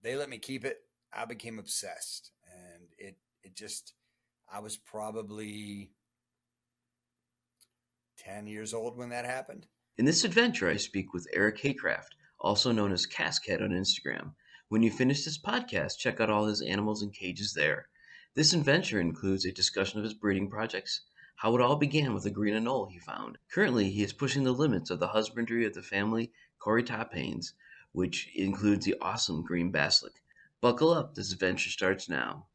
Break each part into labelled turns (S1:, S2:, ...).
S1: they let me keep it. I became obsessed, and it just I was probably 10 years old when that happened.
S2: In this adventure, I speak with Eric Haycraft, also known as Casket on Instagram. When you finish this podcast, check out all his animals in cages there. This adventure includes a discussion of his breeding projects, how it all began with a green anole he found. Currently, he is pushing the limits of the husbandry of the family Corytophanes, which includes the awesome green basilisk. Buckle up, this adventure starts now.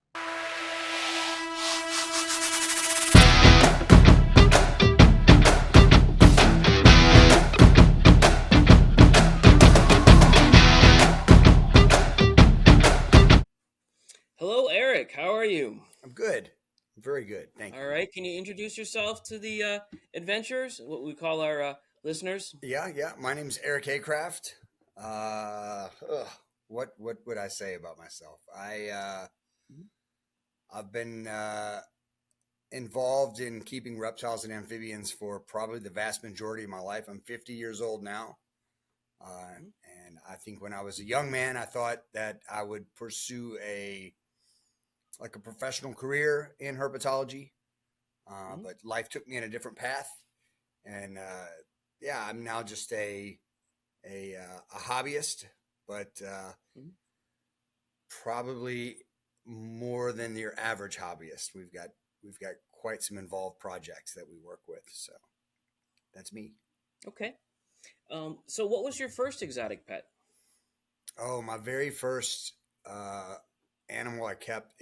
S3: Hello, Eric. How are you?
S1: I'm good. Very good. Thank
S3: All
S1: you.
S3: right. Can you introduce yourself to the adventurers, what we call our listeners?
S1: Yeah. My name's Eric Haycraft. What would I say about myself? I've been involved in keeping reptiles and amphibians for probably the vast majority of my life. I'm 50 years old now. And I think when I was a young man, I thought that I would pursue a professional career in herpetology. But life took me in a different path. And I'm now just a hobbyist, but probably more than your average hobbyist. We've got quite some involved projects that we work with. So that's me.
S3: Okay. So what was your first exotic pet?
S1: Oh, my very first animal I kept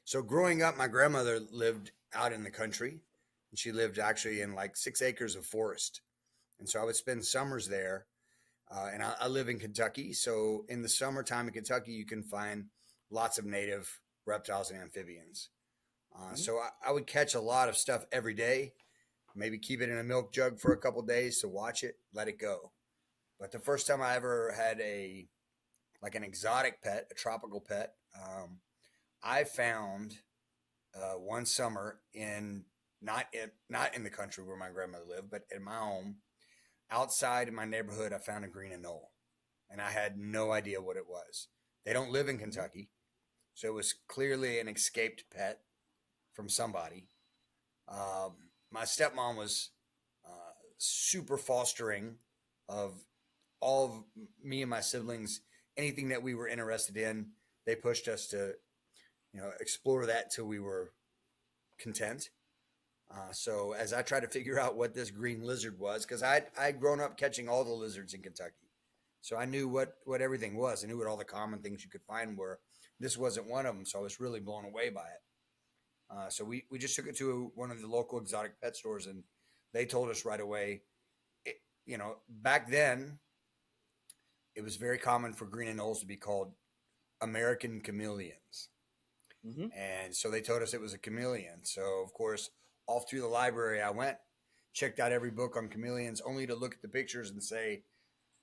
S1: so growing up, my grandmother lived out in the country, and she lived actually in like 6 acres of forest. And so I would spend summers there. And I live in Kentucky. So in the summertime in Kentucky, you can find lots of native reptiles and amphibians. So I would catch a lot of stuff every day, maybe keep it in a milk jug for a couple of days to watch it, let it go. But the first time I ever had an exotic pet, a tropical pet, I found one summer not in the country where my grandmother lived, but in my home. Outside in my neighborhood, I found a green anole, and I had no idea what it was. They don't live in Kentucky, so it was clearly an escaped pet from somebody. My stepmom was super fostering of all of me and my siblings. Anything that we were interested in, they pushed us to, explore that till we were content. So as I tried to figure out what this green lizard was, because I'd grown up catching all the lizards in Kentucky, so I knew what everything was. I knew what all the common things you could find were. This wasn't one of them, so I was really blown away by it. So we just took it to one of the local exotic pet stores, and they told us right away. Back then, it was very common for green anoles to be called American chameleons. And so they told us it was a chameleon. So, of course, off through the library I went, checked out every book on chameleons, only to look at the pictures and say,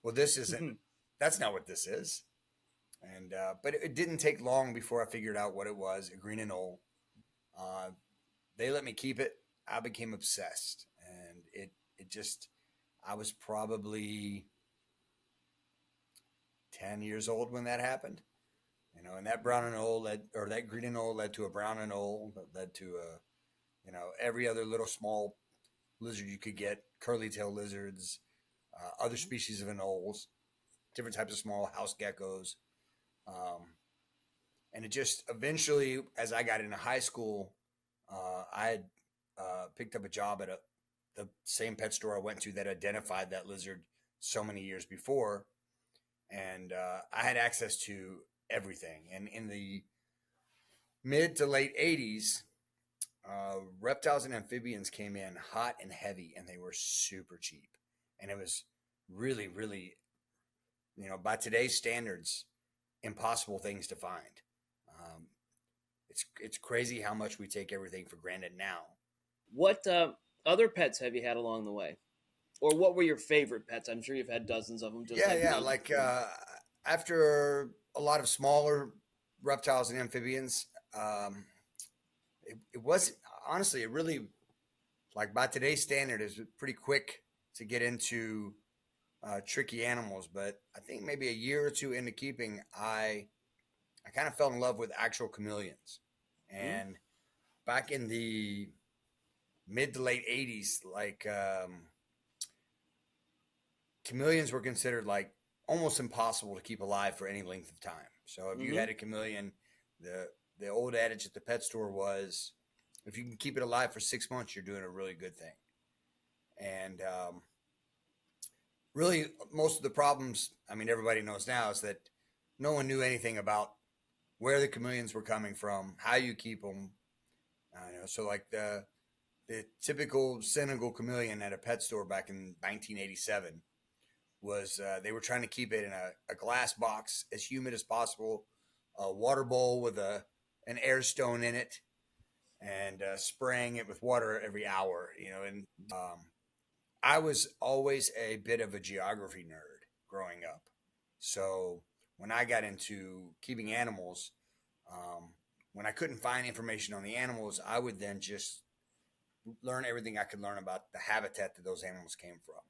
S1: well, this isn't, that's not what this is. And, but it didn't take long before I figured out what it was, a green anole. They let me keep it. I became obsessed. And I was probably 10 years old when that happened. And that that green anole led to a brown anole, that led to every other little small lizard you could get, curly tail lizards, other species of anoles, different types of small house geckos. And it just eventually, as I got into high school, I had picked up a job at the same pet store I went to that identified that lizard so many years before. And I had access to everything. And in the mid to late 80s, reptiles and amphibians came in hot and heavy, and they were super cheap. And it was really, really, by today's standards, impossible things to find. It's crazy how much we take everything for granted now.
S3: What other pets have you had along the way? Or what were your favorite pets? I'm sure you've had dozens of them.
S1: After a lot of smaller reptiles and amphibians, it wasn't, honestly, it really, by today's standard, is pretty quick to get into tricky animals. But I think maybe a year or two into keeping, I kind of fell in love with actual chameleons.
S3: Hmm?
S1: And back in the mid to late '80s, like chameleons were considered like almost impossible to keep alive for any length of time. So if you
S3: Hmm?
S1: had a chameleon, the the old adage at the pet store was, if you can keep it alive for 6 months, you're doing a really good thing. And really, most of the problems, I mean, everybody knows now, is that no one knew anything about where the chameleons were coming from, how you keep them. I know. So like the typical Senegal chameleon at a pet store back in 1987 was they were trying to keep it in a glass box as humid as possible, a water bowl with an air stone in it, and spraying it with water every hour. And I was always a bit of a geography nerd growing up, so when I got into keeping animals, um, when I couldn't find information on the animals, I would then just learn everything I could learn about the habitat that those animals came from.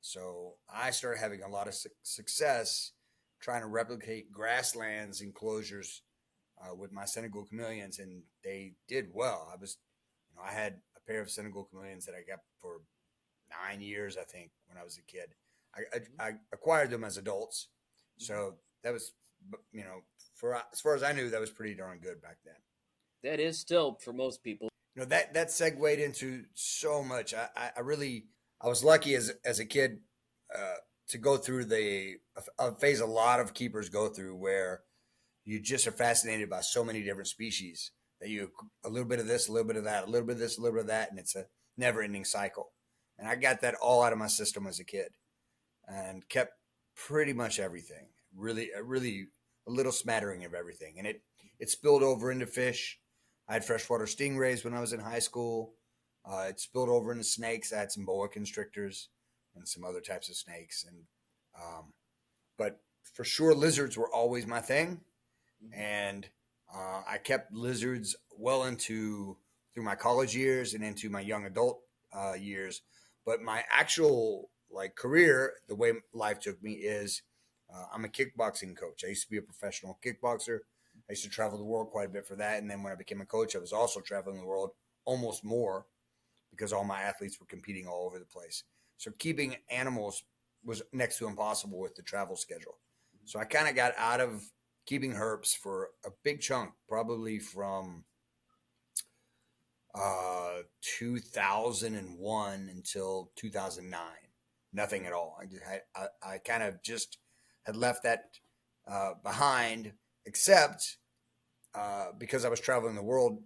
S1: So I started having a lot of success trying to replicate grasslands enclosures with my Senegal chameleons, and they did well. I had a pair of Senegal chameleons that I got for 9 years, I think, when I was a kid. I acquired them as adults, so that was, for as far as I knew, that was pretty darn good back then.
S3: That is still for most people.
S1: That segued into so much. I was lucky as a kid to go through a phase a lot of keepers go through, where you just are fascinated by so many different species that you, a little bit of this, a little bit of that, a little bit of this, a little bit of that, and it's a never ending cycle. And I got that all out of my system as a kid and kept pretty much everything. Really a little smattering of everything, and it spilled over into fish. I had freshwater stingrays when I was in high school. It spilled over into snakes. I had some boa constrictors and some other types of snakes, and but for sure, lizards were always my thing, and I kept lizards well into through my college years and into my young adult years. But my actual like career, the way life took me is I'm a kickboxing coach. I used to be a professional kickboxer. I used to travel the world quite a bit for that. And then when I became a coach, I was also traveling the world almost more because all my athletes were competing all over the place. So keeping animals was next to impossible with the travel schedule. So I kind of got out of keeping herps for a big chunk, probably from 2001 until 2009. Nothing at all. I kind of just had left that behind, except because I was traveling the world.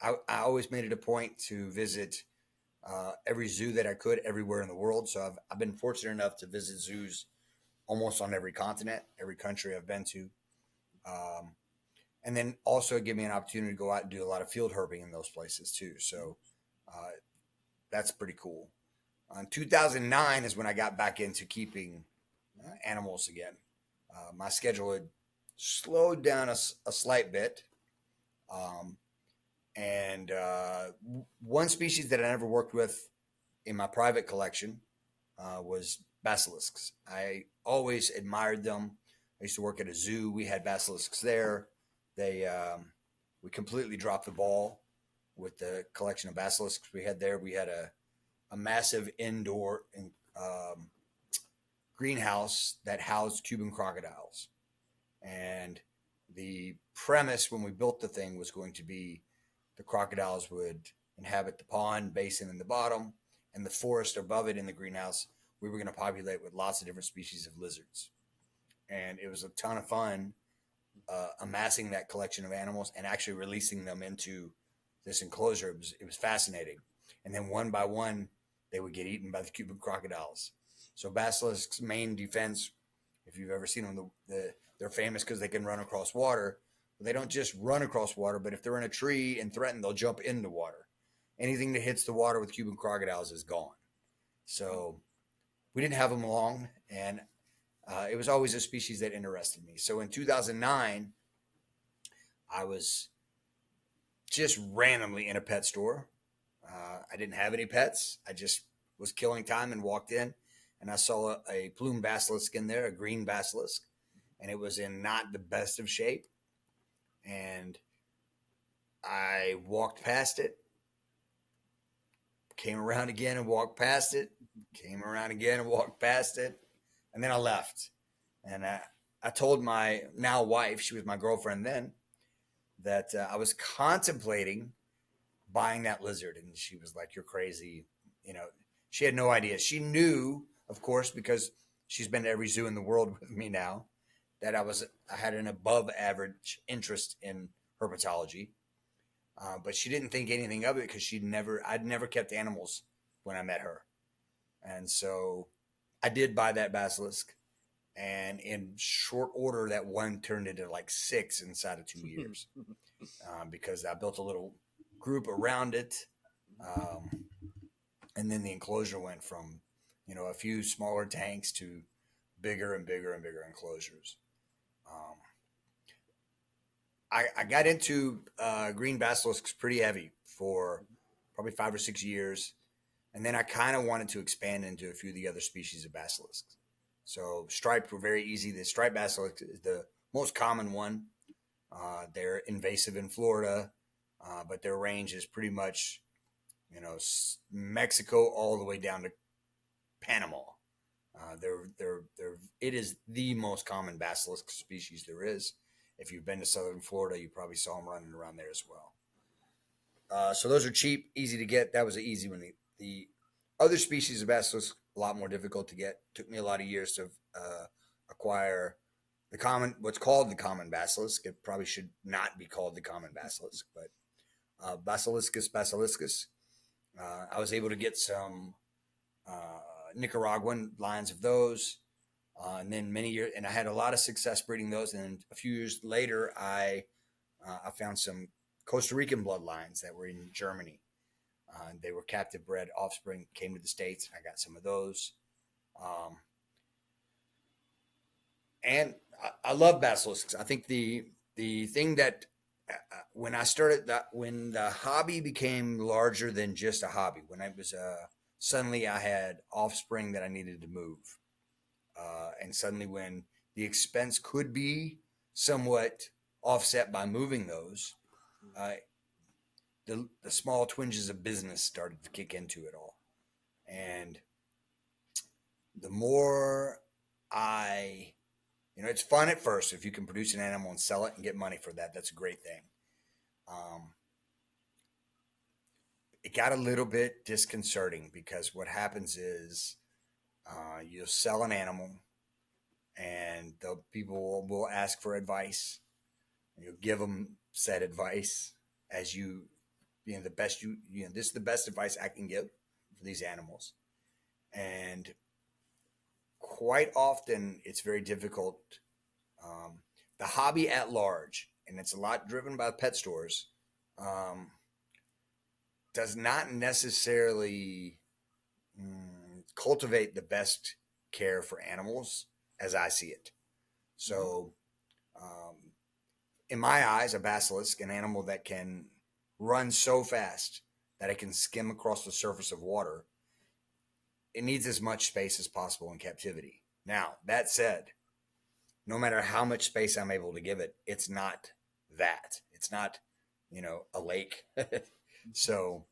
S1: I always made it a point to visit every zoo that I could everywhere in the world. So I've been fortunate enough to visit zoos almost on every continent, every country I've been to. Um, and then also give me an opportunity to go out and do a lot of field herping in those places too. So uh, that's pretty cool. In 2009 is when I got back into keeping animals again. My schedule had slowed down a slight bit. Um, and one species that I never worked with in my private collection was basilisks. I always admired them. I used to work at a zoo. We had basilisks there. They We completely dropped the ball with the collection of basilisks we had there. We had a massive indoor um, greenhouse that housed Cuban crocodiles. And the premise when we built the thing was going to be the crocodiles would inhabit the pond basin in the bottom, and the forest above it in the greenhouse we were going to populate with lots of different species of lizards. And it was a ton of fun amassing that collection of animals and actually releasing them into this enclosure. It was fascinating. And then one by one, they would get eaten by the Cuban crocodiles. So basilisk's main defense, if you've ever seen them, they're famous because they can run across water. But they don't just run across water, but if they're in a tree and threatened, they'll jump into water. Anything that hits the water with Cuban crocodiles is gone. So we didn't have them long, and it was always a species that interested me. So in 2009, I was just randomly in a pet store. I didn't have any pets. I just was killing time and walked in, and I saw a plume basilisk in there, a green basilisk, and it was in not the best of shape. And I walked past it, came around again and walked past it, came around again and walked past it, and then I left. And I told my now wife, she was my girlfriend then, that I was contemplating buying that lizard. And she was like, "You're crazy." You know, she had no idea. She knew, of course, because she's been to every zoo in the world with me now, that I had an above average interest in herpetology. But she didn't think anything of it because I'd never kept animals when I met her. And so I did buy that basilisk. And in short order, that one turned into like 6 inside of 2 years because I built a little group around it. Um, and then the enclosure went from, a few smaller tanks to bigger and bigger and bigger enclosures. Um, I got into green basilisks pretty heavy for probably 5 or 6 years. And then I kind of wanted to expand into a few of the other species of basilisks. So striped were very easy. The striped basilisk is the most common one. They're invasive in Florida, but their range is pretty much, Mexico all the way down to Panama. It is the most common basilisk species there is. If you've been to southern Florida, you probably saw them running around there as well. So those are cheap, easy to get. That was an easy one. The other species of basilisk, a lot more difficult to get. Took me a lot of years to acquire what's called the common basilisk. It probably should not be called the common basilisk, but Basiliscus basiliscus. I was able to get some Nicaraguan lines of those. And then many years, and I had a lot of success breeding those. And a few years later, I found some Costa Rican bloodlines that were in Germany. They were captive bred offspring, came to the States. I got some of those. And I love basilisks. I think the thing that when I started when the hobby became larger than just a hobby, when I was suddenly I had offspring that I needed to move. And suddenly when the expense could be somewhat offset by moving those, the small twinges of business started to kick into it all. And the more it's fun at first. If you can produce an animal and sell it and get money for that, that's a great thing. It got a little bit disconcerting because what happens is you'll sell an animal and the people will ask for advice. And you'll give them said advice as the best this is the best advice I can give for these animals. And quite often it's very difficult. The hobby at large, and it's a lot driven by pet stores, does not necessarily cultivate the best care for animals as I see it. So, in my eyes, a basilisk, an animal that can run so fast that it can skim across the surface of water, it needs as much space as possible in captivity. Now, that said, no matter how much space I'm able to give it, it's not that. It's not, a lake. So,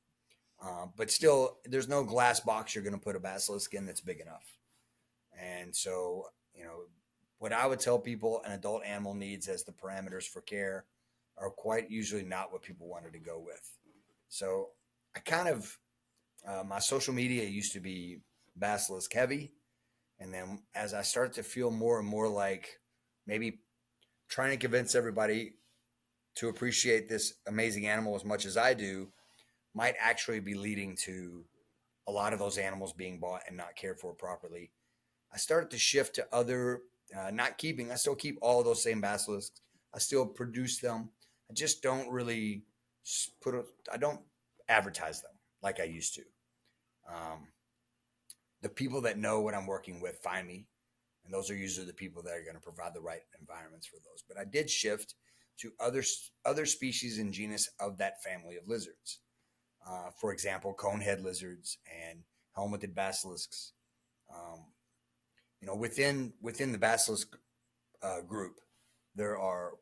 S1: but still, there's no glass box you're going to put a basilisk in that's big enough. And so, what I would tell people an adult animal needs as the parameters for care are quite usually not what people wanted to go with. So I kind of, my social media used to be basilisk heavy. And then as I started to feel more and more like maybe trying to convince everybody to appreciate this amazing animal as much as I do might actually be leading to a lot of those animals being bought and not cared for properly, I started to shift to other, I still keep all of those same basilisks. I still produce them. I just don't really I don't advertise them like I used to. The people that know what I'm working with find me, and those are usually the people that are going to provide the right environments for those. But I did shift to other species and genus of that family of lizards. For example, conehead lizards and helmeted basilisks. within the basilisk group, there are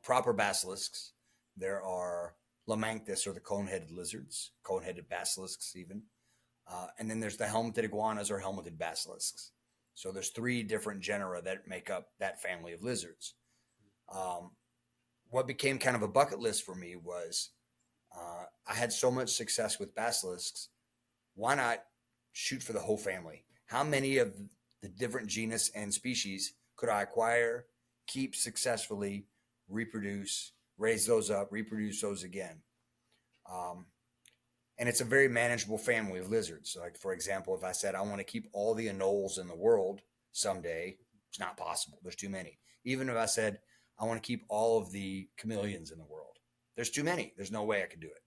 S1: proper basilisks. There are Lamanthus, or the cone-headed lizards, cone-headed basilisks even, and then there's the helmeted iguanas or helmeted basilisks. So there's three different genera that make up that family of lizards. Um, what became kind of a bucket list for me was I had so much success with basilisks. Why not shoot for the whole family? How many of the different genus and species could I acquire, keep successfully, reproduce, raise those up, reproduce those again? Um, and it's a very manageable family of lizards. Like, for example, if I said I want to keep all the anoles in the world someday, it's not possible. There's too many. Even if I said I want to keep all of the chameleons in the world, there's too many. There's no way I could do it.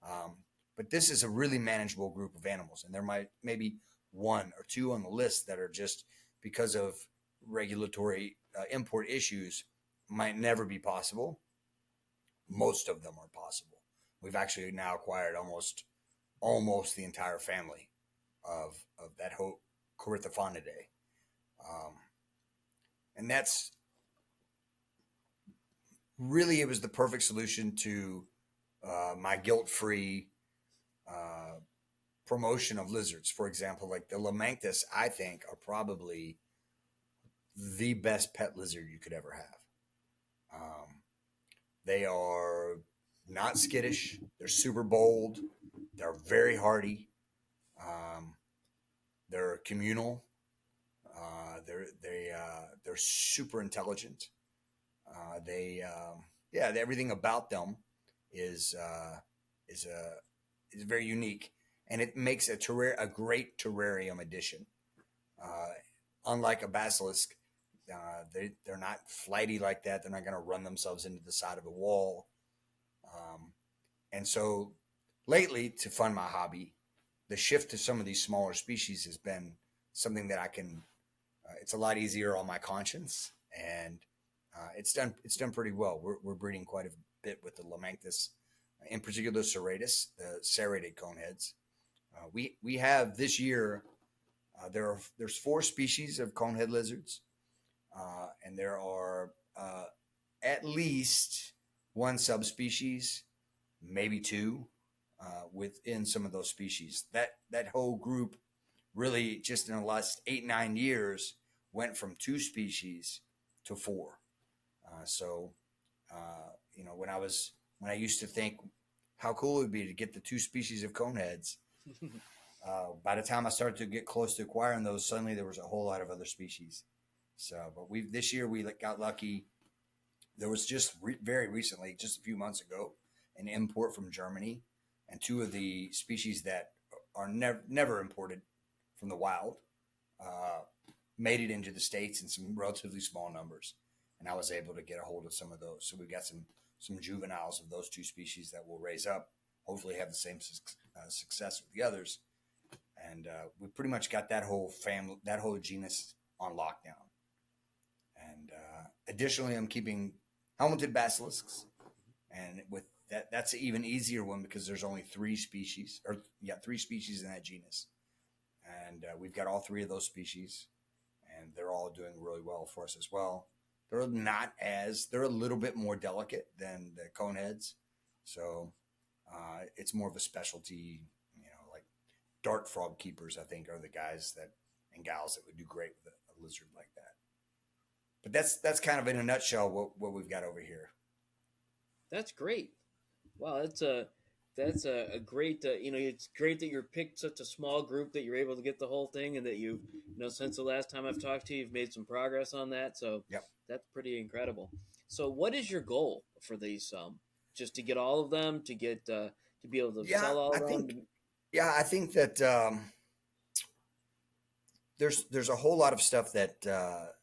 S1: Um, but this is a really manageable group of animals, and there might maybe one or two on the list that are just because of regulatory import issues might never be possible. Most of them are possible. We've actually now acquired almost the entire family of that whole Corytophanidae, um, and that's really, it was the perfect solution to my guilt-free promotion of lizards. For example, like the Lamanthus, I think are probably the best pet lizard you could ever have. They are not skittish. They're super bold. They're very hardy. Um, they're communal. They're super intelligent. Everything about them is is a is very unique, and it makes a great terrarium addition. Uh, Unlike a basilisk, they're not flighty like that. They're not going to run themselves into the side of a wall. Um, and so, lately, to fund my hobby, the shift to some of these smaller species has been something that I can. It's a lot easier on my conscience, and it's done pretty well. We're breeding quite a bit with the Lamanthus, in particular serratus, the serrated coneheads. We have this year. There's 4 species of conehead lizards, and there are at least one subspecies, maybe two, within some of those species. That whole group really just in the last 8-9 years went from 2 species to 4. So, when I used to think how cool it would be to get the 2 species of coneheads, by the time I started to get close to acquiring those, suddenly there was a whole lot of other species. So, but this year we got lucky. There was just very recently, just a few months ago, an import from Germany, and 2 of the species that are never imported from the wild uh, made it into the States in some relatively small numbers, and I was able to get a hold of some of those. So we've got some juveniles of those 2 species that will raise up, hopefully have the same success with the others, and we pretty much got that whole family, that whole genus on lockdown. And additionally, I'm keeping helmeted basilisks, and with that's an even easier one because there's only 3 species, 3 species in that genus, and we've got all 3 of those species, and they're all doing really well for us as well. They're a little bit more delicate than the coneheads, so it's more of a specialty, like dart frog keepers, I think, are the guys that and gals that would do great with a lizard like that. But that's kind of in a nutshell what we've got over here.
S3: That's great. Wow, that's a great. It's great that you're picked such a small group that you're able to get the whole thing, and that since the last time I've talked to you, you've made some progress on that. So
S1: Yep.
S3: that's pretty incredible. So, what is your goal for these? Just to get all of them, to be able to
S1: Yeah,
S3: sell all
S1: I
S3: of them.
S1: think. Yeah, I think that there's a whole lot of stuff that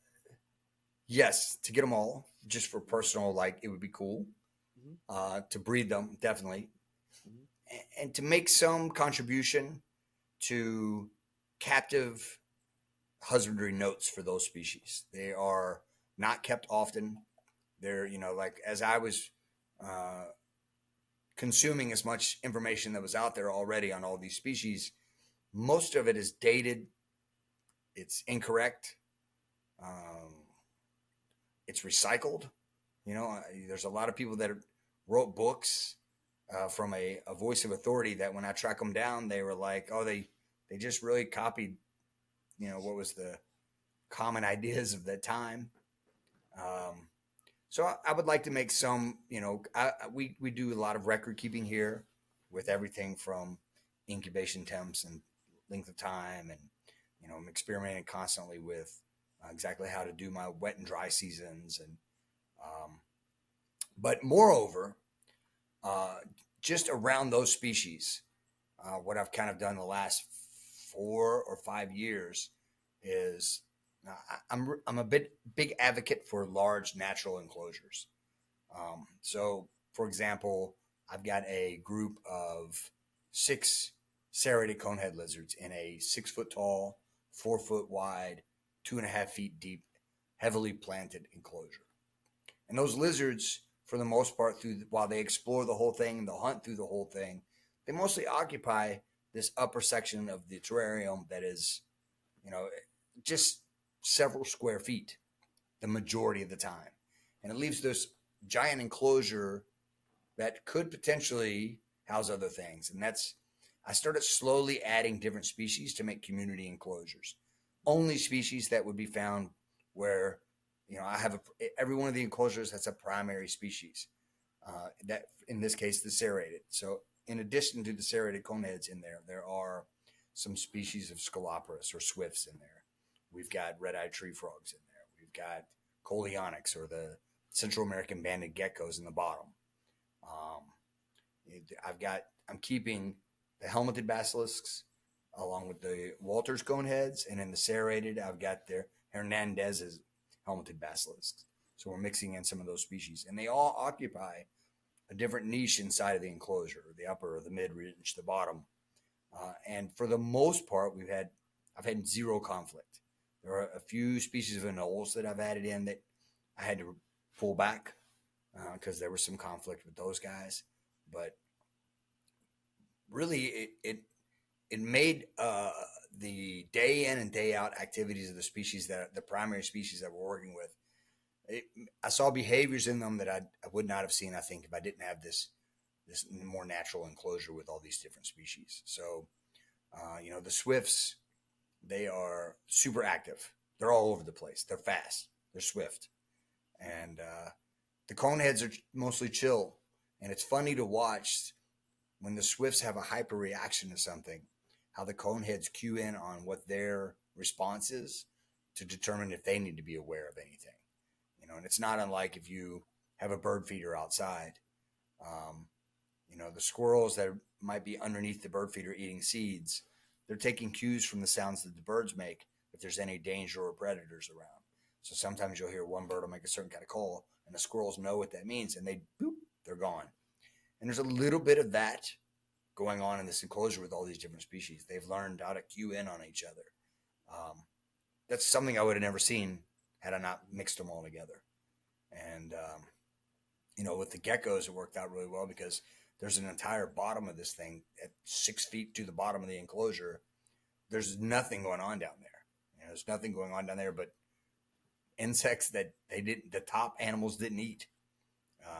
S1: yes, to get them all just for personal, like it would be cool
S3: Mhm,
S1: to breed them, definitely,
S3: mhm.
S1: and to make some contribution to captive husbandry notes for those species. They are not kept often. They're, like as I was uh, consuming as much information that was out there already on all these species, most of it is dated it's incorrect. Um, it's recycled. There's a lot of people that wrote books from a voice of authority that when I track them down, they were like, oh, they just really copied, what was the common ideas of that time. Um, so I would like to make some, we do a lot of record keeping here with everything from incubation temps and length of time. And, I'm experimenting constantly with exactly how to do my wet and dry seasons. Um, but moreover, uh, just around those species, what I've kind of done the last 4 or 5 years is I'm a big advocate for large natural enclosures. So, for example, I've got a group of 6 serrated conehead lizards in a 6 foot tall, 4 foot wide, 2.5 feet deep, heavily planted enclosure. And those lizards, for the most part, while they explore the whole thing, they'll hunt through the whole thing. They mostly occupy this upper section of the terrarium that is, you know, just several square feet the majority of the time. And it leaves this giant enclosure that could potentially house other things. And I started slowly adding different species to make community enclosures. Only species that would be found where, I have every one of the enclosures that's a primary species. That in this case, the serrated. So in addition to the serrated coneheads in there, there are some species of Scoloporus or swifts in there. We've got red-eyed tree frogs in there. We've got Coleonyx or the Central American banded geckos in the bottom. Um, I'm keeping the helmeted basilisks along with the Walters coneheads, and in the serrated, I've got their Hernandez's helmeted basilisks. So we're mixing in some of those species, and they all occupy a different niche inside of the enclosure, the upper, the mid ridge, the bottom. And for the most part, I've had zero conflict. There are a few species of anoles that I've added in that I had to pull back because there was some conflict with those guys. But really, it made the day in and day out activities of the species the primary species that we're working with. I saw behaviors in them that I would not have seen, I think, if I didn't have this more natural enclosure with all these different species. So, the swifts, they are super active. They're all over the place. They're fast. They're swift. And the coneheads are mostly chill. And it's funny to watch when the swifts have a hyper reaction to something, how the coneheads cue in on what their response is to determine if they need to be aware of anything. And it's not unlike if you have a bird feeder outside. Um, the squirrels that might be underneath the bird feeder eating seeds, they're taking cues from the sounds that the birds make if there's any danger or predators around. So sometimes you'll hear one bird will make a certain kind of call, and the squirrels know what that means, and they're gone. And there's a little bit of that going on in this enclosure with all these different species. They've learned how to cue in on each other. That's something I would have never seen had I not mixed them all together. And, with the geckos, it worked out really well because there's an entire bottom of this thing at 6 feet to the bottom of the enclosure. There's nothing going on down there. There's nothing going on down there but insects that the top animals didn't eat.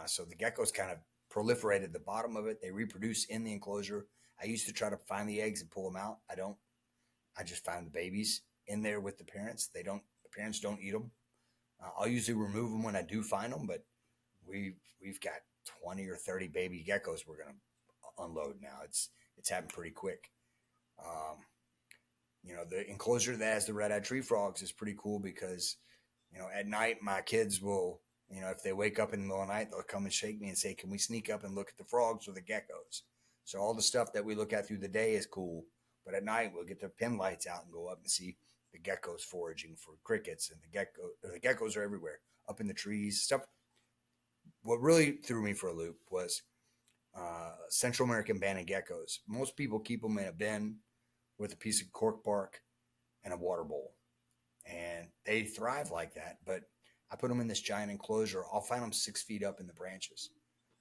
S1: So the geckos kind of proliferated the bottom of it. They reproduce in the enclosure. I used to try to find the eggs and pull them out. I don't. I just find the babies in there with the parents. The parents don't eat them. I'll usually remove them when I do find them, but we've got 20 or 30 baby geckos we're going to unload now. It's happened pretty quick. The enclosure that has the red-eyed tree frogs is pretty cool because, at night my kids will, if they wake up in the middle of the night, they'll come and shake me and say, can we sneak up and look at the frogs or the geckos? So all the stuff that we look at through the day is cool, but at night we'll get the pin lights out and go up and see the geckos foraging for crickets, and the geckos are everywhere, up in the trees, stuff. What really threw me for a loop was Central American banded geckos. Most people keep them in a bin with a piece of cork bark and a water bowl, and they thrive like that. But I put them in this giant enclosure. I'll find them 6 feet up in the branches.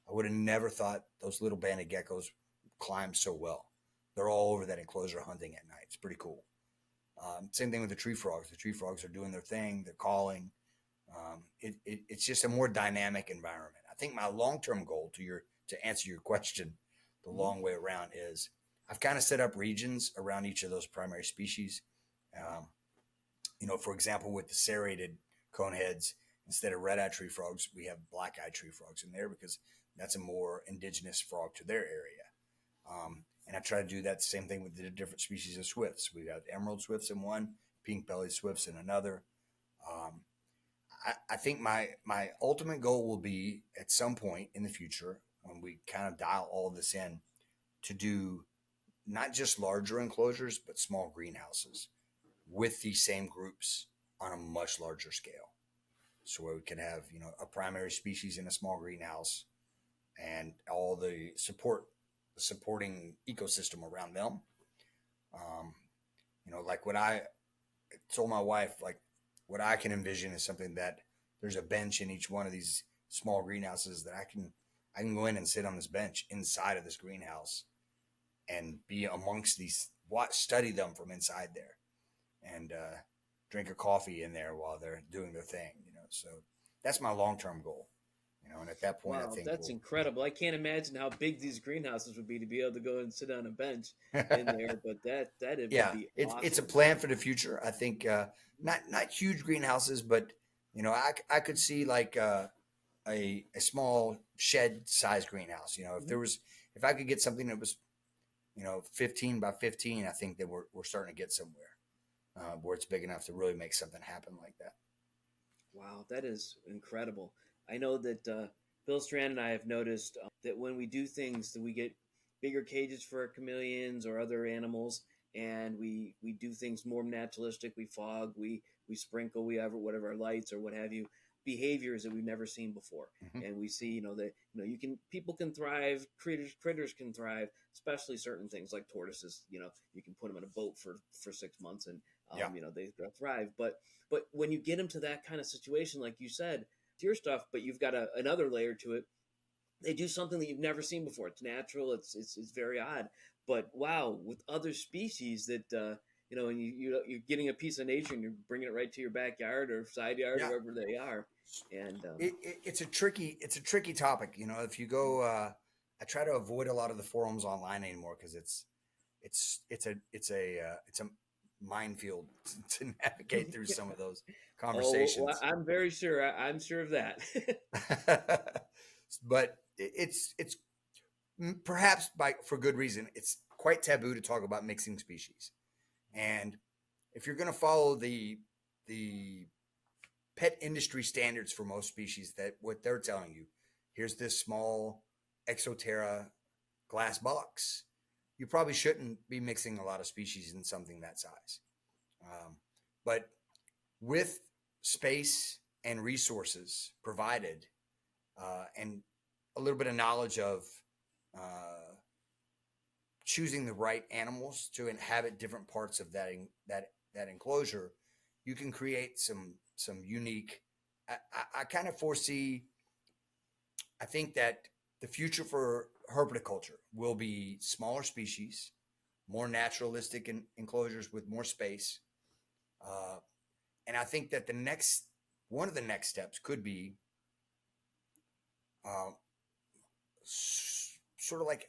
S1: I would have never thought those little banded geckos climb so well. They're all over that enclosure hunting at night. It's pretty cool. Same thing with the tree frogs. The tree frogs are doing their thing. They're calling. It's just a more dynamic environment. I think my long-term goal to answer your question the
S3: Mhm.
S1: long way around is I've kind of set up regions around each of those primary species. Um, for example, with the serrated coneheads, instead of red-eyed tree frogs, we have black-eyed tree frogs in there because that's a more indigenous frog to their area. And I try to do that same thing with the different species of swifts. We got emerald swifts in one, pink-bellied swifts in another. Um, I think my ultimate goal will be at some point in the future when we kind of dial all of this in to do not just larger enclosures but small greenhouses with these same groups on a much larger scale. So where we can have a primary species in a small greenhouse and all the supporting ecosystem around them. Um, like what I told my wife, like what I can envision is something that there's a bench in each one of these small greenhouses that I can go in and sit on this bench inside of this greenhouse and be amongst these, study them from inside there, and drink a coffee in there while they're doing their thing. So that's my long term goal. And at that point, I
S3: Wow,
S1: think
S3: that's
S1: we'll.
S3: incredible. I can't imagine how big these greenhouses would be to be able to go and sit on a bench in there, but that it would
S1: Yeah,
S3: be
S1: it's a
S3: awesome.
S1: plan for the future. I think not huge greenhouses, but I could see like a small shed size greenhouse.
S3: Mhm.
S1: If I could get something that was 15 by 15, I think that we're starting to get somewhere where it's big enough to really make something happen like that.
S3: Wow, that is incredible. I know that Bill Strand and I have noticed that when we do things, that we get bigger cages for our chameleons or other animals, and we do things more naturalistic. We fog, we sprinkle, we have whatever lights or what have you, behaviors that we've never seen before.
S1: Hmm.
S3: And we see, that people can thrive, critters can thrive, especially certain things like tortoises. You can put them in a boat for 6 months and
S1: Yeah,
S3: they'll thrive. But when you get them to that kind of situation, like you said, it's your stuff, but you've got another layer to it. They do something that you've never seen before. It's natural. It's very odd. But wow, with other species that and you're getting a piece of nature and you're bringing it right to your backyard or side yard or
S1: yeah.
S3: wherever they are. And
S1: It's a tricky topic. If you go, I try to avoid a lot of the forums online anymore because it's a minefield to navigate through some of those
S3: oh, well,
S1: conversations.
S3: I'm very sure. I'm sure of that.
S1: But it's perhaps for good reason. It's quite taboo to talk about mixing species, and if you're going to follow the pet industry standards for most species, that what they're telling you, here's this small Exoterra glass box. You probably shouldn't be mixing a lot of species in something that size. But with space and resources provided, and a little bit of knowledge of choosing the right animals to inhabit different parts of that enclosure, you can create some unique. I kind of foresee. I think that the future for herpetoculture will be smaller species, more naturalistic enclosures with more space, uh, and I think that one of the next steps could be uh, sort of like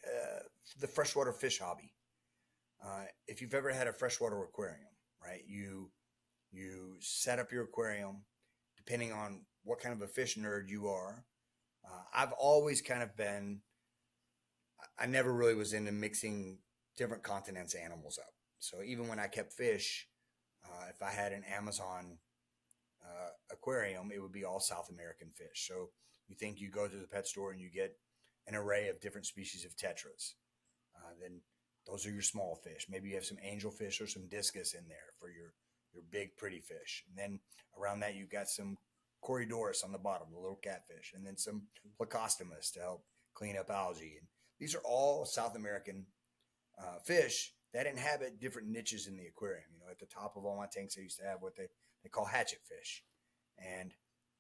S1: the freshwater fish hobby. If you've ever had a freshwater aquarium, right? You set up your aquarium depending on what kind of a fish nerd you are. I've always kind of been. I never really was into mixing different continents animals up. So even when I kept fish, if I had an Amazon aquarium, it would be all South American fish. So you go to the pet store and you get an array of different species of tetras. Then those are your small fish. Maybe you have some angelfish or some discus in there for your big pretty fish. And then around that you've got some Corytophanes on the bottom, the little catfish, and then some Plecostomus to help clean up algae. And these are all South American fish that inhabit different niches in the aquarium. At the top of all my tanks, I used to have what they call hatchet fish. And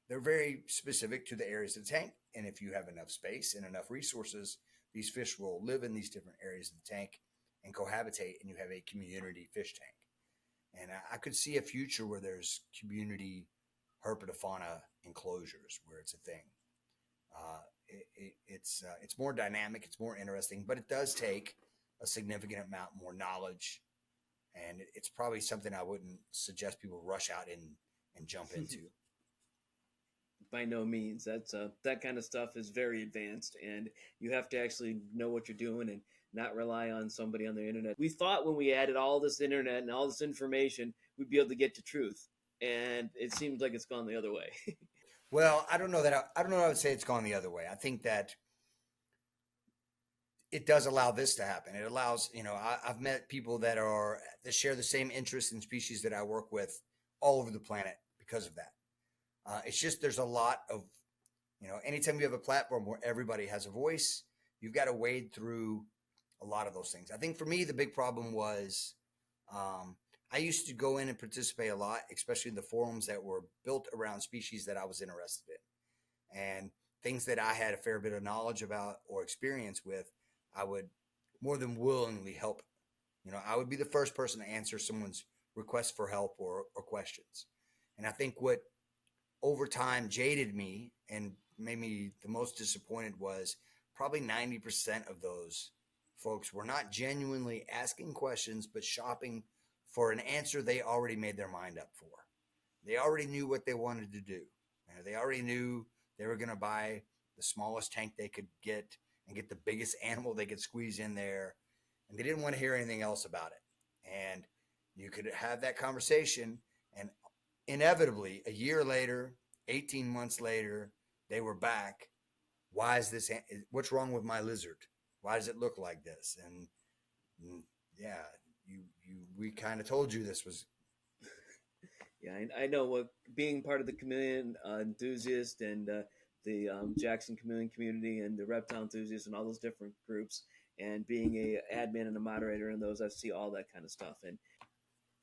S1: they're very specific to the areas of the tank. And if you have enough space and enough resources, these fish will live in these different areas of the tank and cohabitate, and you have a community fish tank. And I could see a future where there's community herpetofauna enclosures where it's a thing. It's more dynamic, it's more interesting, but it does take a significant amount more knowledge, and it's probably something I wouldn't suggest people rush out and jump into.
S3: By no means. That's that kind of stuff is very advanced, and you have to actually know what you're doing and not rely on somebody on the internet. We thought when we added all this internet and all this information, we'd be able to get to truth, and it seems like it's gone the other way.
S1: Well, I don't know that I don't know. I would say it's gone the other way. I think that it does allow this to happen. It allows, I've met people that share the same interests in species that I work with all over the planet because of that. It's just there's a lot of, anytime you have a platform where everybody has a voice, you've got to wade through a lot of those things. I think for me, the big problem was I used to go in and participate a lot, especially in the forums that were built around species that I was interested in and things that I had a fair bit of knowledge about or experience with. I would more than willingly help. I would be the first person to answer someone's request for help or questions. And I think what over time jaded me and made me the most disappointed was probably 90% of those folks were not genuinely asking questions, but shopping for an answer they already made their mind up for. They already knew what they wanted to do. They already knew they were going to buy the smallest tank they could get and get the biggest animal they could squeeze in there. And they didn't want to hear anything else about it. And you could have that conversation, and inevitably, a year later, 18 months later, they were back. Why is this? What's wrong with my lizard? Why does it look like this? And yeah, we kind of told you this was.
S3: Yeah, I know what being part of the chameleon enthusiast and the Jackson chameleon community and the reptile enthusiasts and all those different groups, and being a admin and a moderator in those, I see all that kind of stuff. And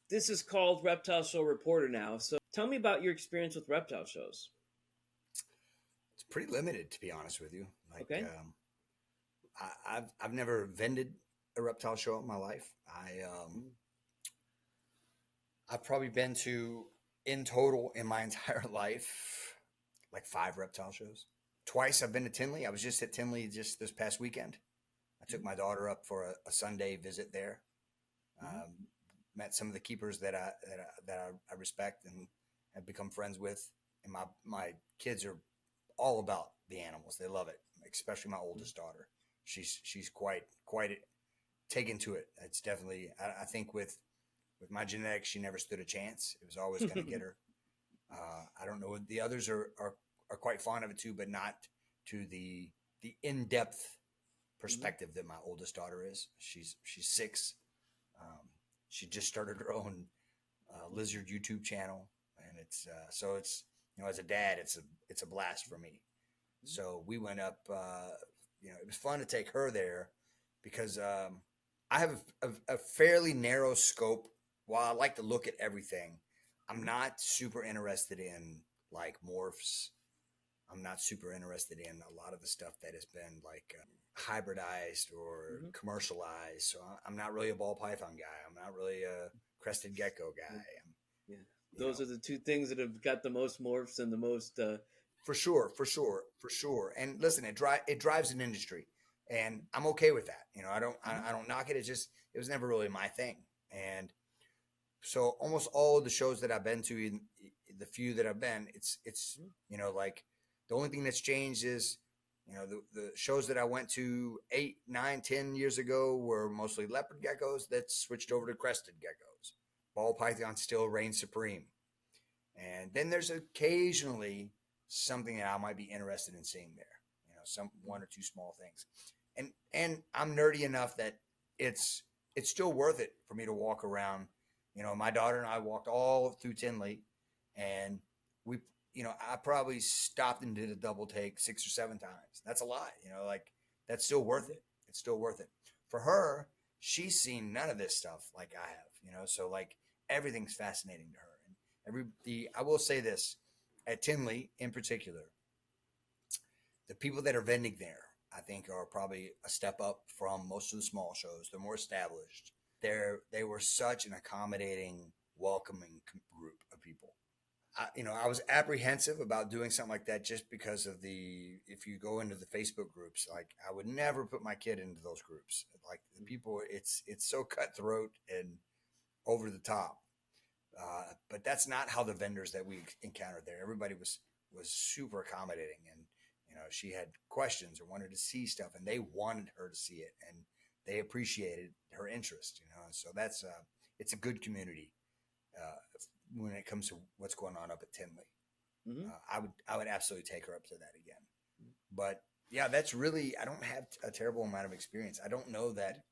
S3: this is called Reptile Show Reporter now. So tell me about your experience with reptile shows.
S1: It's pretty limited, to be honest with you.
S3: Okay.
S1: I've never vended a reptile show in my life. I've probably been to, in total in my entire life, like 5 reptile shows. Twice I've been to Tinley. I was just at Tinley just this past weekend. I took my daughter up for a Sunday visit there. Met some of the keepers that I respect and have become friends with. And my kids are all about the animals. They love it, especially my oldest daughter. She's quite taken to it. It's definitely, I think with my genetics, she never stood a chance. It was always going to get her. I don't know. The others are quite fond of it too, but not to the in-depth perspective that my oldest daughter is. She's 6. She just started her own lizard YouTube channel, and it's as a dad, it's a blast for me. So we went up. It was fun to take her there because I have a fairly narrow scope. While I like to look at everything, I'm not super interested in like morphs. I'm not super interested in a lot of the stuff that has been like hybridized or commercialized. So I'm not really a ball python guy. I'm not really a crested gecko guy.
S3: Those are the two things that have got the most morphs and the most.
S1: For sure. And listen, it drives an industry, and I'm okay with that. I don't knock it. It was never really my thing. And so almost all of the shows that I've been to, the few that I've been, it's like the only thing that's changed is, the shows that I went to 8, 9, 10 years ago were mostly leopard geckos that switched over to crested geckos. Ball python still reigns supreme. And then there's occasionally something that I might be interested in seeing there, some 1 or 2 small things. And I'm nerdy enough that it's still worth it for me to walk around. My daughter and I walked all through Tinley, and I probably stopped and did a double take 6 or 7 times. That's a lot, that's still worth it. It's still worth it. For her, she's seen none of this stuff like I have, so like everything's fascinating to her. And I will say this, at Tinley in particular, the people that are vending there, I think, are probably a step up from most of the small shows. They're more established. They were such an accommodating, welcoming group of people. I was apprehensive about doing something like that just because of if you go into the Facebook groups, like I would never put my kid into those groups. Like the people, it's so cutthroat and over the top. But that's not how the vendors that we encountered there. Everybody was super accommodating, and she had questions or wanted to see stuff, and they wanted her to see it, and they appreciated her interest. So that's it's a good community when it comes to what's going on up at Tinley.
S3: Mm-hmm.
S1: I would absolutely take her up to that again. But yeah, that's really I don't have a terrible amount of experience. I don't know that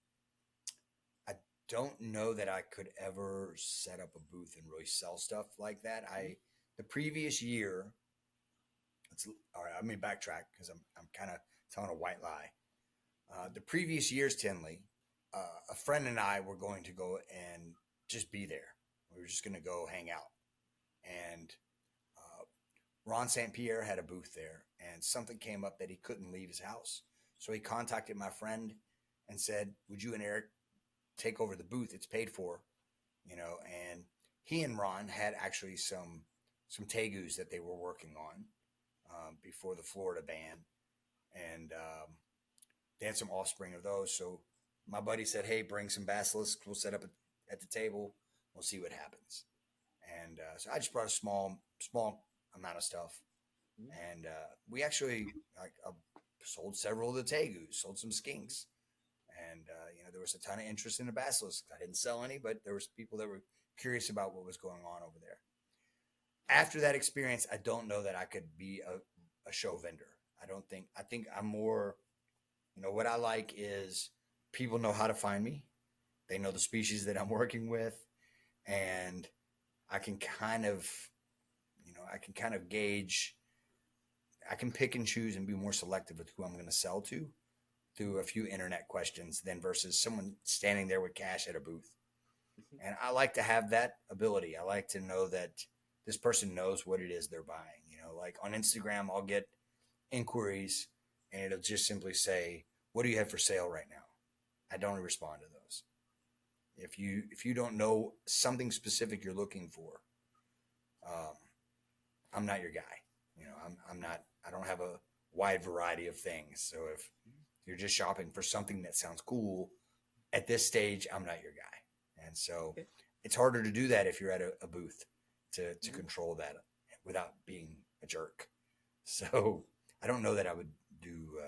S1: I could ever set up a booth and really sell stuff like that. The previous year, all right. Let me backtrack because I'm kind of telling a white lie. The previous year's Tinley, a friend and I were going to go and just be there. We were just going to go hang out, and Ron St. Pierre had a booth there, and something came up that he couldn't leave his house, so he contacted my friend and said, "Would you and Eric take over the booth? It's paid for," and he and Ron had actually some tegus that they were working on before the Florida ban, and they had some offspring of those. So my buddy said, "Hey, bring some basilisk. We'll set up at the table. We'll see what happens." And so I just brought a small amount of stuff, and we actually sold several of the tegus, sold some skinks. And, there was a ton of interest in the basilisk. I didn't sell any, but there was people that were curious about what was going on over there. After that experience, I don't know that I could be a show vendor. I think I'm more, what I like is people know how to find me. They know the species that I'm working with, and I can kind of gauge, I can pick and choose and be more selective with who I'm going to sell to through a few internet questions than versus someone standing there with cash at a booth. Mm-hmm. And I like to have that ability. I like to know that this person knows what it is they're buying. Like on Instagram, I'll get inquiries and it'll just simply say, "What do you have for sale right now?" I don't respond to those. If you don't know something specific you're looking for, I'm not your guy. I'm not. I don't have a wide variety of things. So if you're just shopping for something that sounds cool, at this stage, I'm not your guy. And so it's harder to do that if you're at a booth to control that without being a jerk. So I don't know that I would do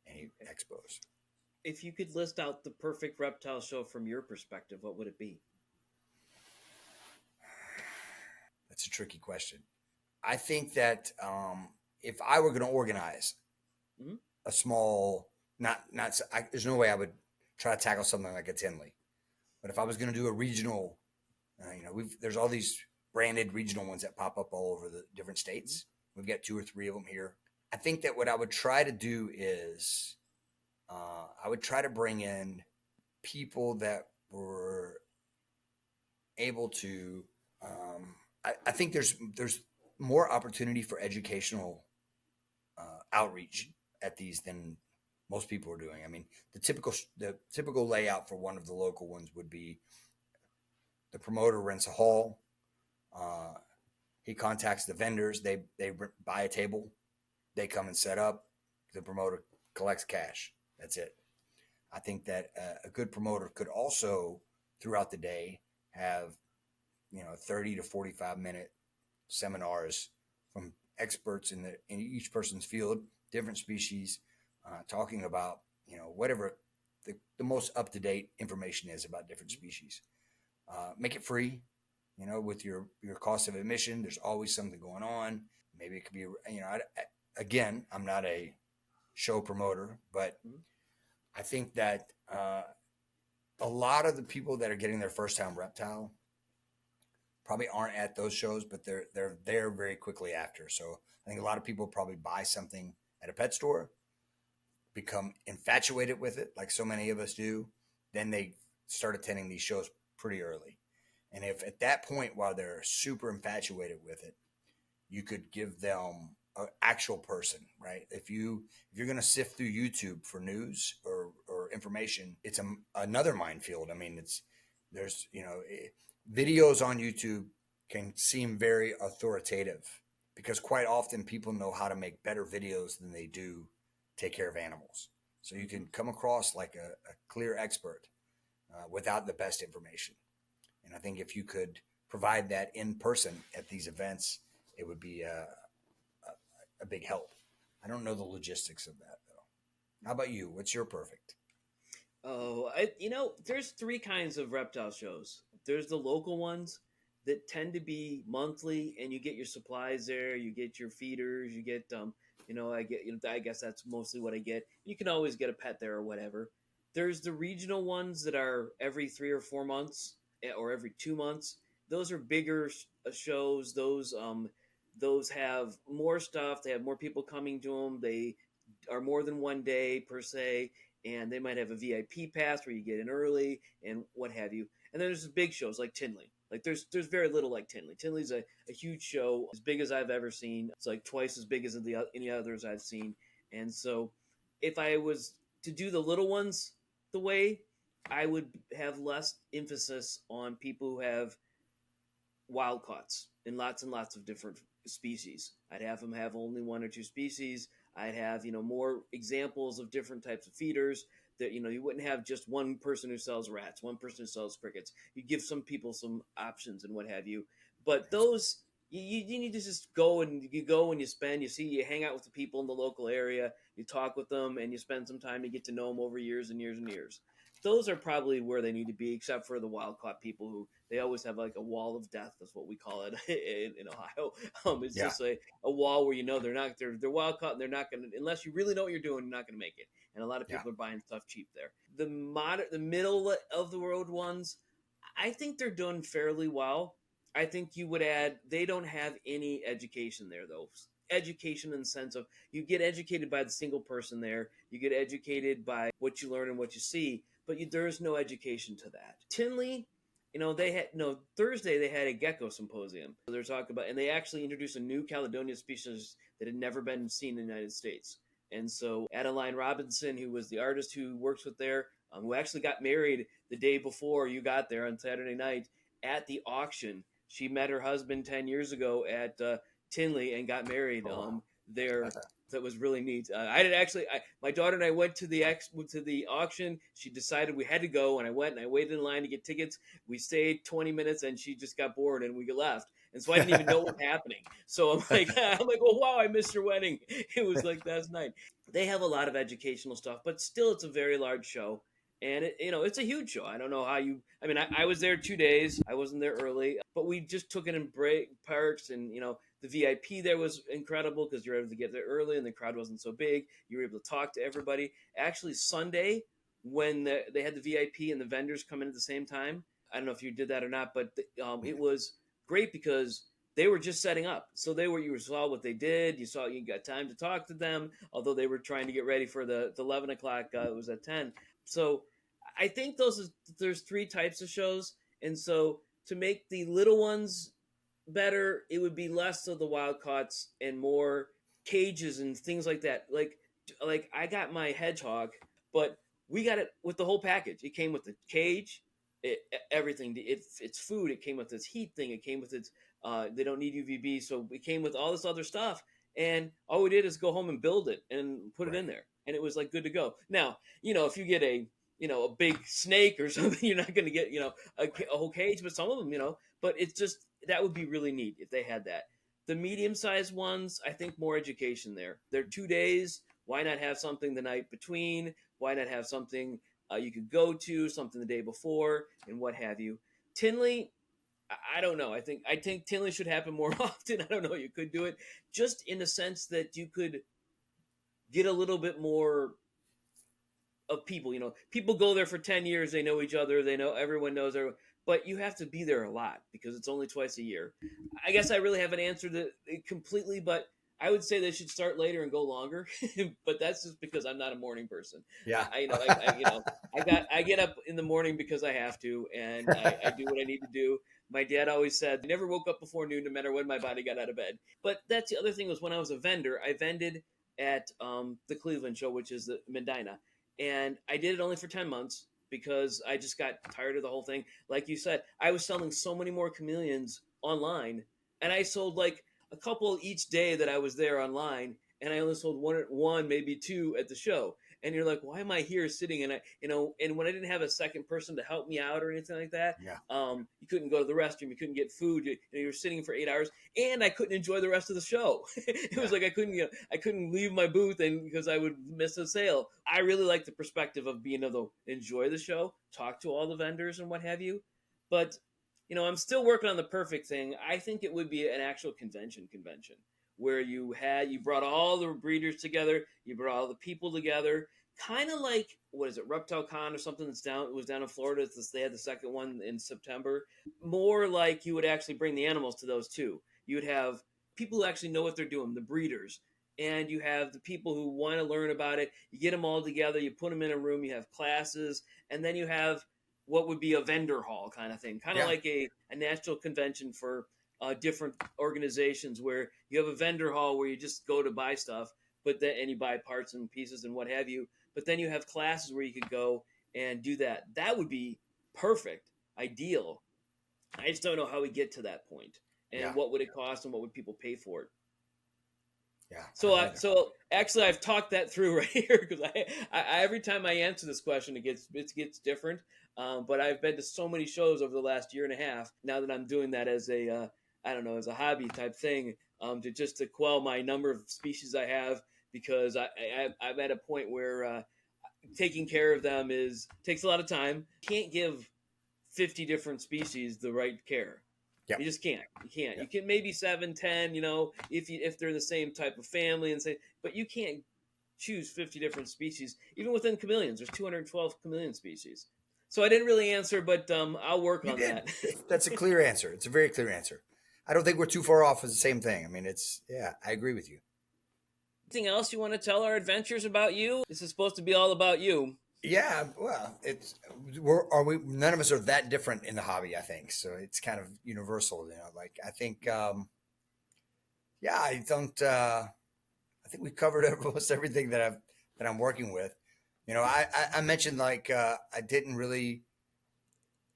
S1: any expos.
S3: If you could list out the perfect reptile show from your perspective, what would it be?
S1: That's a tricky question. I think that if I were going to organize a small, there's no way I would try to tackle something like a Tinley. But if I was going to do a regional, there's all these branded regional ones that pop up all over the different states. We've got 2 or 3 of them here. I think that what I would try to do is I would try to bring in people that were able to. I think there's more opportunity for educational outreach at these than most people are doing. I mean, the typical layout for one of the local ones would be the promoter rents a hall. He contacts the vendors. They buy a table. They come and set up. The promoter collects cash. That's it. I think that a good promoter could also, throughout the day, have 30 to 45-minute seminars from experts in each person's field, different species, talking about whatever the most up-to-date information is about different species. Make it free, with your cost of admission. There's always something going on. Maybe it could be, again, I'm not a show promoter, but I think that a lot of the people that are getting their first time reptile probably aren't at those shows, but they're there very quickly after. So I think a lot of people probably buy something at a pet store, become infatuated with it, like so many of us do. Then they start attending these shows pretty early. And if at that point, while they're super infatuated with it, you could give them an actual person, right? If you're going to sift through YouTube for news or information, it's another minefield. I mean, videos on YouTube can seem very authoritative because quite often people know how to make better videos than they do take care of animals. So you can come across like a clear expert without the best information. And I think if you could provide that in person at these events, it would be a big help. I don't know the logistics of that though. How about you? What's your perfect?
S3: Oh, there's three kinds of reptile shows. There's the local ones that tend to be monthly, and you get your supplies there. You get your feeders. You get I guess that's mostly what I get. You can always get a pet there or whatever. There's the regional ones that are every 3 or 4 months or every 2 months. Those are bigger shows. Those have more stuff. They have more people coming to them. They are more than one day per se, and they might have a VIP pass where you get in early and what have you. And then there's big shows like Tinley. Like there's very little like Tinley. Tinley's a huge show, as big as I've ever seen. It's like twice as big as any others I've seen. And so, if I was to do the little ones the way, I would have less emphasis on people who have wild caughts in lots and lots of different species. I'd have them have only one or two species. I'd have more examples of different types of feeders. That you wouldn't have just one person who sells rats, one person who sells crickets. You give some people some options and what have you. But those you need to just go, and you go and you hang out with the people in the local area, you talk with them, and you spend some time to get to know them over years and years and years. Those are probably where they need to be, except for the wild caught people who they always have like a wall of death. That's what we call it in Ohio. It's
S1: Yeah.
S3: just a wall where they're wild caught, and they're not gonna, unless you really know what you're doing, you're not gonna make it. And a lot of
S1: Yeah.
S3: people are buying stuff cheap there. The middle of the road ones, I think they're doing fairly well. I think you would add they don't have any education there though. Education in the sense of you get educated by the single person there, you get educated by what you learn and what you see, but there is no education to that. Tinley, they had Thursday they had a gecko symposium. So they're talking about, and they actually introduced a new Caledonia species that had never been seen in the United States. And so Adeline Robinson, who was the artist who works with there, who actually got married the day before you got there on Saturday night at the auction. She met her husband 10 years ago at Tinley and got married there. That was really neat. My daughter and I went to the auction. She decided we had to go, and I went and I waited in line to get tickets. We stayed 20 minutes, and she just got bored, and we left. And so I didn't even know what was happening. So I'm like, well, wow, I missed your wedding. It was like last night. They have a lot of educational stuff, but still, it's a very large show. And it's a huge show. I don't know how you. I mean, I was there 2 days. I wasn't there early, but we just took it in break parks, and the VIP there was incredible because you were able to get there early, and the crowd wasn't so big. You were able to talk to everybody. Actually, Sunday when they had the VIP and the vendors come in at the same time. I don't know if you did that or not, but it was great because they were just setting up. So you saw what they did. You got time to talk to them, although they were trying to get ready for the 11 o'clock. It was at 10. So I think there's three types of shows. And so to make the little ones better, it would be less of the wild caughts and more cages and things like that. Like I got my hedgehog, but we got it with the whole package. It came with the cage, everything. It's food. It came with its heat thing. It came with its. They don't need UVB, so it came with all this other stuff. And all we did is go home and build it and put it in there, and it was like good to go. Now, if you get a big snake or something, you're not going to get a whole cage. But some of them, but it's just that would be really neat if they had that. The medium-sized ones, I think more education there. They're 2 days. Why not have something the night between? Why not have something you could go to, something the day before, and what have you? Tinley, I don't know. I think Tinley should happen more often. I don't know. You could do it just in the sense that you could get a little bit more of people. People go there for 10 years. They know each other. Everyone knows everyone. But you have to be there a lot because it's only twice a year. I guess I really haven't answered it completely, but I would say they should start later and go longer. But that's just because I'm not a morning person.
S1: Yeah.
S3: I get up in the morning because I have to, and I do what I need to do. My dad always said, I never woke up before noon, no matter when my body got out of bed. But that's the other thing was when I was a vendor, I vended at the Cleveland show, which is the Medina. And I did it only for 10 months. because I just got tired of the whole thing. Like you said, I was selling so many more chameleons online, and I sold like a couple each day that I was there online, and I only sold one, maybe two at the show. And you're like, why am I here sitting? And and when I didn't have a second person to help me out or anything like that,
S1: Yeah.
S3: you couldn't go to the restroom, you couldn't get food, you were sitting for 8 hours, and I couldn't enjoy the rest of the show. It was like I couldn't leave my booth, and because I would miss a sale. I really like the perspective of being able to enjoy the show, talk to all the vendors and what have you. But I'm still working on the perfect thing. I think it would be an actual convention where you brought all the breeders together, you brought all the people together, kind of like, what is it, Reptile Con or something it was down in Florida. They had the second one in September. More like you would actually bring the animals to those too. You would have people who actually know what they're doing, the breeders, and you have the people who want to learn about it. You get them all together, you put them in a room, you have classes, and then you have what would be a vendor hall kind of thing, kind of like a national convention for different organizations, where you have a vendor hall where you just go to buy stuff, and you buy parts and pieces and what have you. But then you have classes where you could go and do that. That would be perfect, ideal. I just don't know how we get to that point, and what would it cost, and what would people pay for it.
S1: Yeah.
S3: So actually, I've talked that through right here, because I every time I answer this question, it gets different. But I've been to so many shows over the last year and a half now that I'm doing that as a as a hobby type thing, to quell my number of species I have, because I'm at a point where taking care of them takes a lot of time. You can't give 50 different species the right care.
S1: Yep.
S3: You just can't. You can't.
S1: Yep.
S3: You can maybe 7, 10, if they're the same type of family but you can't choose 50 different species. Even within chameleons, there's 212 chameleon species. So I didn't really answer, but I'll work on that.
S1: That's a clear answer. It's a very clear answer. I don't think we're too far off of the same thing. I mean, I agree with you.
S3: Anything else you want to tell our adventures about you? This is supposed to be all about you.
S1: Yeah, well, none of us are that different in the hobby, I think. So it's kind of universal, like I think, I think we've covered almost everything that I'm working with. I mentioned like, I didn't really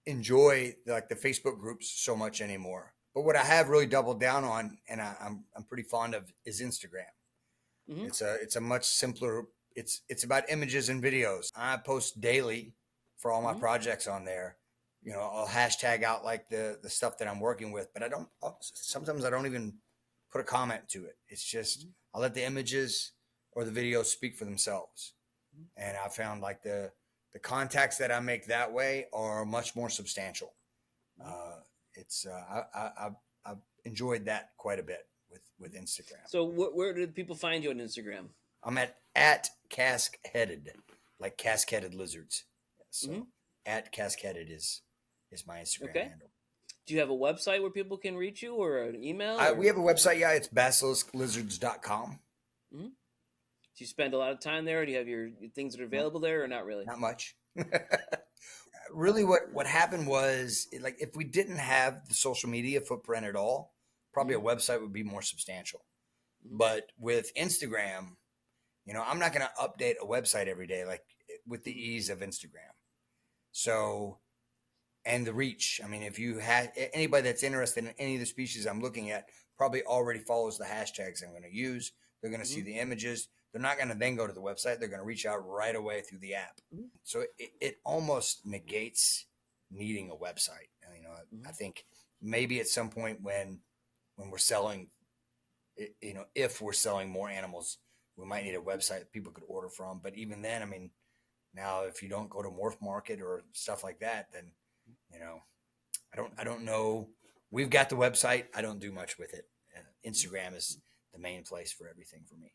S1: enjoy like the Facebook groups so much anymore, but what I have really doubled down on, and I'm pretty fond of, is Instagram. Mm-hmm. It's a much simpler. It's about images and videos. I post daily for all my projects on there. I'll hashtag out like the stuff that I'm working with, but sometimes I don't even put a comment to it. It's just, I'll let the images or the videos speak for themselves. And I found like the contacts that I make that way are much more substantial. I've enjoyed that quite a bit with Instagram.
S3: So where did people find you on Instagram?
S1: I'm at cask-headed, like cask-headed lizards. So at cask-headed is my Instagram handle.
S3: Do you have a website where people can reach you, or an email?
S1: We have a website. Yeah, it's basiliskLizards.com.
S3: Mm-hmm. Do you spend a lot of time there? Or do you have your things that are available there, or not really?
S1: Not much. Really, what happened was, like, if we didn't have the social media footprint at all, probably a website would be more substantial. But with Instagram, I'm not going to update a website every day, like with the ease of Instagram. So, and the reach. I mean, if you had anybody that's interested in any of the species I'm looking at, probably already follows the hashtags I'm going to use. They're going to see the images. They're not going to then go to the website. They're going to reach out right away through the app. So it almost negates needing a website. I think maybe at some point when we're selling, if we're selling more animals, we might need a website people could order from. But even then, I mean, now if you don't go to Morph Market or stuff like that, then, I don't know. We've got the website. I don't do much with it. Instagram is the main place for everything for me.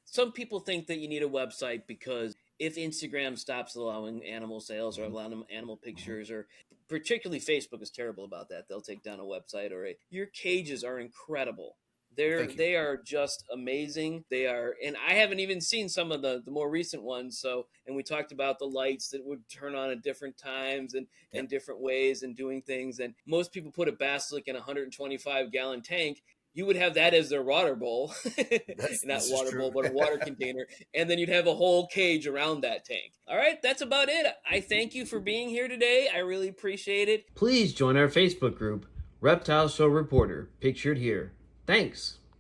S3: Some people think that you need a website because if Instagram stops allowing animal sales or allowing animal pictures, or particularly Facebook is terrible about that. They'll take down a website your cages are incredible. They are just amazing. They are, and I haven't even seen some of the more recent ones. So, and we talked about the lights that would turn on at different times and different ways and doing things. And most people put a basilisk in a 125-gallon tank. you would have that as their water bowl. Not
S1: This is
S3: water bowl,
S1: true.
S3: but a water container. And then you'd have a whole cage around that tank. All right, that's about it. I thank you for being here today. I really appreciate it.
S4: Please join our Facebook group, Reptile Show Reporter, pictured here. Thanks.